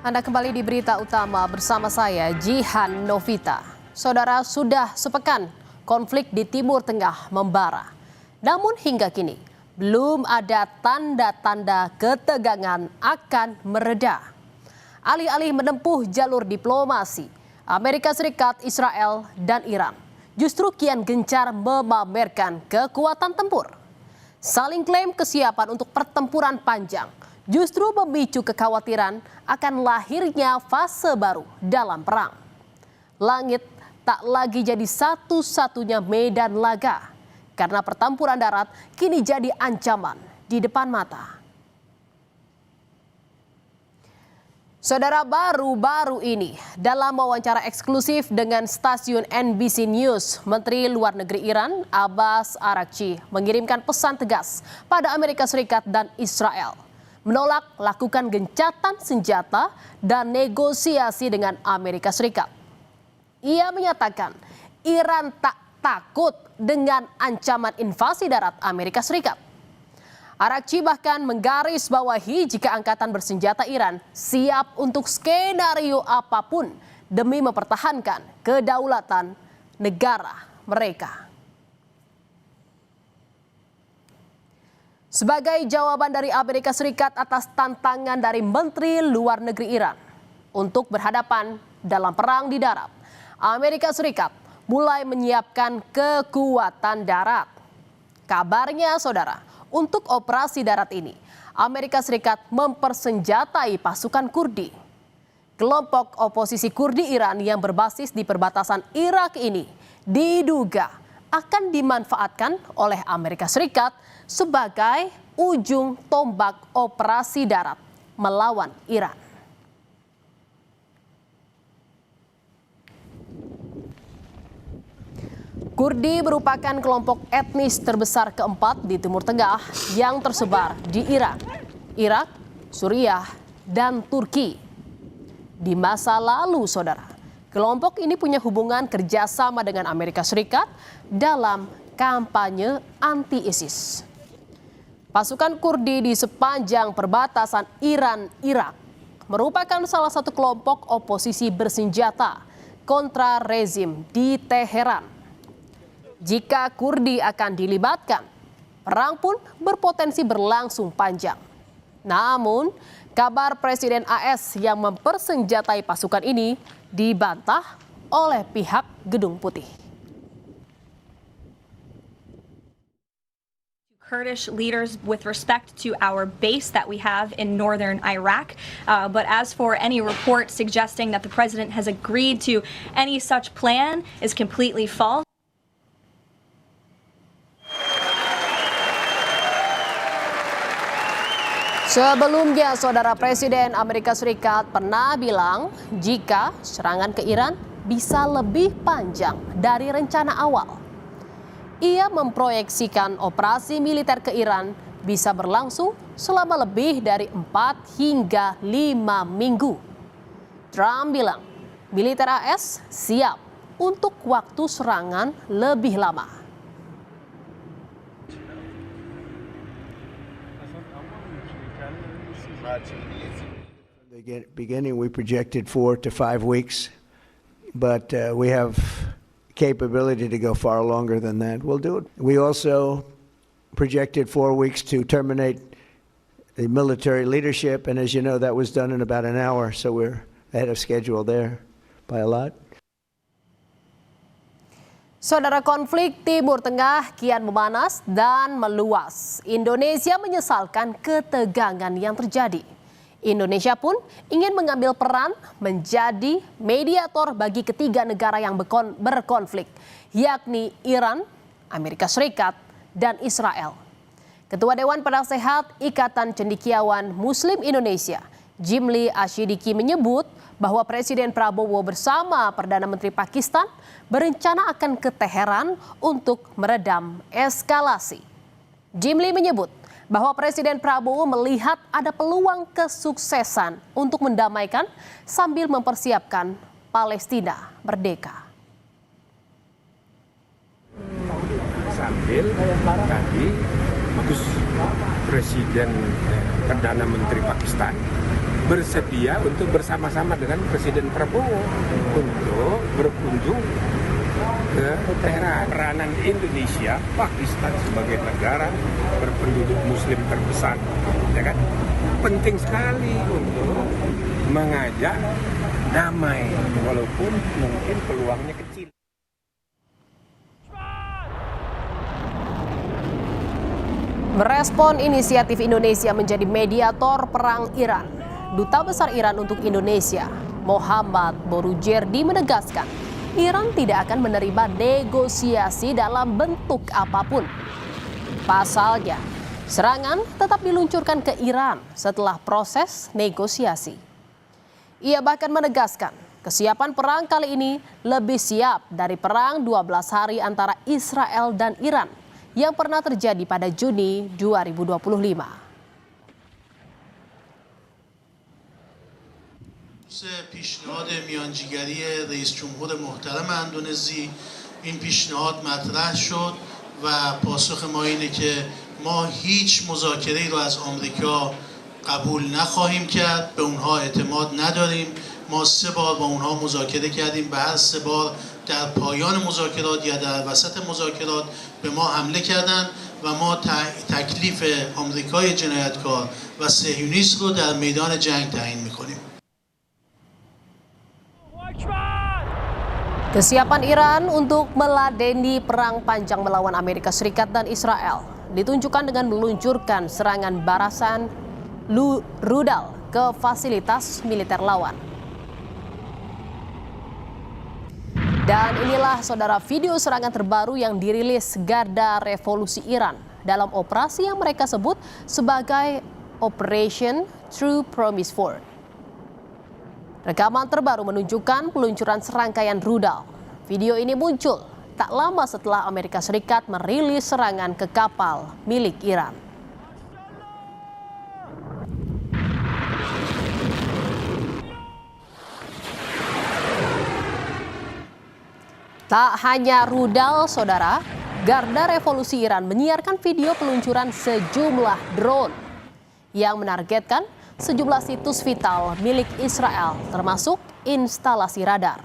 Anda kembali di berita utama bersama saya, Jihan Novita. Saudara, sudah sepekan konflik di Timur Tengah membara. Namun hingga kini belum ada tanda-tanda ketegangan akan mereda. Alih-alih menempuh jalur diplomasi, Amerika Serikat, Israel, dan Iran justru kian gencar memamerkan kekuatan tempur. Saling klaim kesiapan untuk pertempuran panjang justru memicu kekhawatiran akan lahirnya fase baru dalam perang. Langit tak lagi jadi satu-satunya medan laga, karena pertempuran darat kini jadi ancaman di depan mata. Saudara, baru-baru ini dalam wawancara eksklusif dengan stasiun NBC News, Menteri Luar Negeri Iran Abbas Araghchi mengirimkan pesan tegas pada Amerika Serikat dan Israel, menolak lakukan gencatan senjata dan negosiasi dengan Amerika Serikat. Ia menyatakan Iran tak takut dengan ancaman invasi darat Amerika Serikat. Araghchi bahkan menggarisbawahi jika angkatan bersenjata Iran siap untuk skenario apapun demi mempertahankan kedaulatan negara mereka. Sebagai jawaban dari Amerika Serikat atas tantangan dari Menteri Luar Negeri Iran untuk berhadapan dalam perang di darat, Amerika Serikat mulai menyiapkan kekuatan darat. Kabarnya, saudara, untuk operasi darat ini, Amerika Serikat mempersenjatai pasukan Kurdi. Kelompok oposisi Kurdi Iran yang berbasis di perbatasan Irak ini diduga akan dimanfaatkan oleh Amerika Serikat sebagai ujung tombak operasi darat melawan Iran. Kurdi merupakan kelompok etnis terbesar keempat di Timur Tengah yang tersebar di Iran, Irak, Suriah, dan Turki. Di masa lalu, saudara, kelompok ini punya hubungan kerjasama dengan Amerika Serikat dalam kampanye anti-ISIS. Pasukan Kurdi di sepanjang perbatasan Iran-Irak merupakan salah satu kelompok oposisi bersenjata kontra rezim di Teheran. Jika Kurdi akan dilibatkan, perang pun berpotensi berlangsung panjang. Namun, kabar Presiden AS yang mempersenjatai pasukan ini dibantah oleh pihak Gedung Putih. Kurdish leaders with respect to our base that we have in northern Iraq. But as for any report suggesting that the president has agreed to any such plan is completely false. Sebelumnya, saudara, Presiden Amerika Serikat pernah bilang jika serangan ke Iran bisa lebih panjang dari rencana awal. Ia memproyeksikan operasi militer ke Iran bisa berlangsung selama lebih dari 4 hingga 5 minggu. Trump bilang militer AS siap untuk waktu serangan lebih lama. The beginning, we projected 4 to 5 weeks, but we have capability to go far longer than that. We'll do it. We also projected 4 weeks to terminate the military leadership, and as you know, that was done in about an hour, so we're ahead of schedule there by a lot. Saudara, konflik Timur Tengah kian memanas dan meluas. Indonesia menyesalkan ketegangan yang terjadi. Indonesia pun ingin mengambil peran menjadi mediator bagi ketiga negara yang berkonflik, yakni Iran, Amerika Serikat, dan Israel. Ketua Dewan Penasehat Ikatan Cendekiawan Muslim Indonesia, Jimli Asyidiki, menyebut bahwa Presiden Prabowo bersama Perdana Menteri Pakistan berencana akan ke Teheran untuk meredam eskalasi. Jimli menyebut bahwa Presiden Prabowo melihat ada peluang kesuksesan untuk mendamaikan sambil mempersiapkan Palestina merdeka. Sambil tadi Presiden Perdana Menteri Pakistan bersedia untuk bersama-sama dengan Presiden Prabowo untuk berkunjung ke Teheran. Peranan Indonesia, Pakistan sebagai negara berpenduduk Muslim terbesar, ya kan, penting sekali untuk mengajak damai, walaupun mungkin peluangnya kecil. Merespon inisiatif Indonesia menjadi mediator perang Iran, Duta Besar Iran untuk Indonesia, Muhammad Borujerdi menegaskan, Iran tidak akan menerima negosiasi dalam bentuk apapun. Pasalnya, serangan tetap diluncurkan ke Iran setelah proses negosiasi. Ia bahkan menegaskan, kesiapan perang kali ini lebih siap dari perang 12 hari antara Israel dan Iran yang pernah terjadi pada Juni 2025. پیشنهاد میانجیگری رئیس جمهور محترم اندونزی این پیشنهاد مطرح شد و پاسخ ما اینه که ما هیچ مذاکره‌ای رو از آمریکا قبول نخواهیم کرد، به اونها اعتماد نداریم. ما 3 بار با اونها مذاکره کردیم، به هر 3 بار در پایان مذاکرات یا در وسط مذاکرات به ما حمله کردند و ما تکلیف آمریکای جنایتکار و صهیونیست رو در میدان جنگ تعیین می‌کنیم. Kesiapan Iran untuk meladeni perang panjang melawan Amerika Serikat dan Israel ditunjukkan dengan meluncurkan serangan barasan rudal ke fasilitas militer lawan. Dan inilah saudara video serangan terbaru yang dirilis Garda Revolusi Iran dalam operasi yang mereka sebut sebagai Operation True Promise 4. Rekaman terbaru menunjukkan peluncuran serangkaian rudal. Video ini muncul tak lama setelah Amerika Serikat merilis serangan ke kapal milik Iran. Tak hanya rudal, saudara, Garda Revolusi Iran menyiarkan video peluncuran sejumlah drone yang menargetkan sejumlah situs vital milik Israel, termasuk instalasi radar.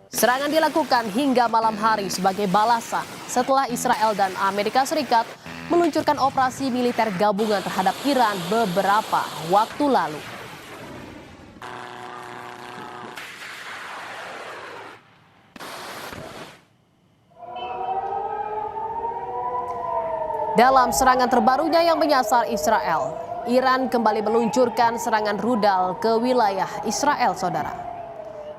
Serangan dilakukan hingga malam hari sebagai balasan setelah Israel dan Amerika Serikat meluncurkan operasi militer gabungan terhadap Iran beberapa waktu lalu. Dalam serangan terbarunya yang menyasar Israel, Iran kembali meluncurkan serangan rudal ke wilayah Israel, saudara.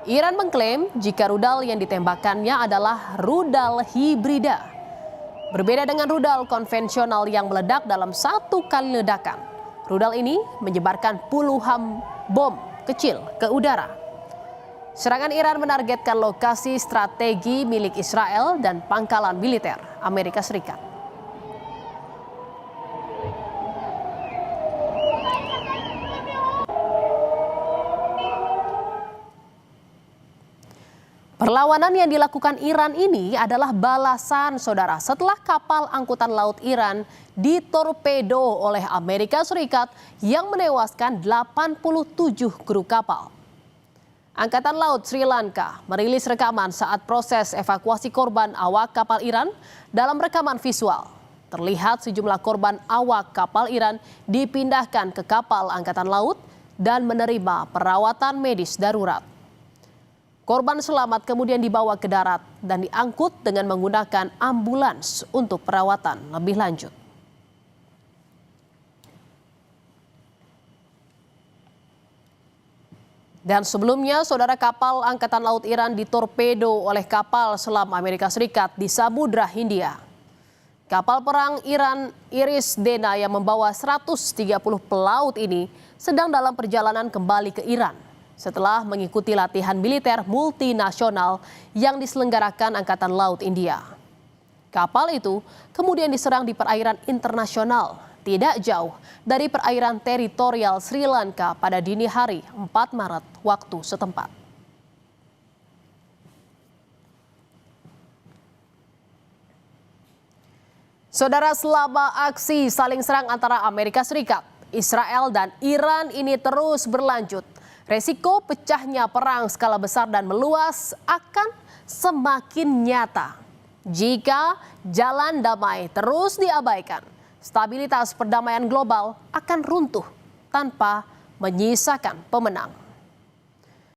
Iran mengklaim jika rudal yang ditembakkannya adalah rudal hibrida. Berbeda dengan rudal konvensional yang meledak dalam satu kali ledakan. Rudal ini menyebarkan puluhan bom kecil ke udara. Serangan Iran menargetkan lokasi strategi milik Israel dan pangkalan militer Amerika Serikat. Perlawanan yang dilakukan Iran ini adalah balasan, saudara, setelah kapal angkutan laut Iran ditorpedo oleh Amerika Serikat yang menewaskan 87 kru kapal. Angkatan Laut Sri Lanka merilis rekaman saat proses evakuasi korban awak kapal Iran. Dalam rekaman visual, terlihat sejumlah korban awak kapal Iran dipindahkan ke kapal angkatan laut dan menerima perawatan medis darurat. Korban selamat kemudian dibawa ke darat dan diangkut dengan menggunakan ambulans untuk perawatan lebih lanjut. Dan sebelumnya, saudara, kapal angkatan laut Iran ditorpedo oleh kapal selam Amerika Serikat di Samudra Hindia. Kapal perang Iran Iris Dena yang membawa 130 pelaut ini sedang dalam perjalanan kembali ke Iran setelah mengikuti latihan militer multinasional yang diselenggarakan Angkatan Laut India. Kapal itu kemudian diserang di perairan internasional tidak jauh dari perairan teritorial Sri Lanka pada dini hari 4 Maret waktu setempat. Saudara, selama aksi saling serang antara Amerika Serikat, Israel dan Iran ini terus berlanjut, resiko pecahnya perang skala besar dan meluas akan semakin nyata. Jika jalan damai terus diabaikan, stabilitas perdamaian global akan runtuh tanpa menyisakan pemenang.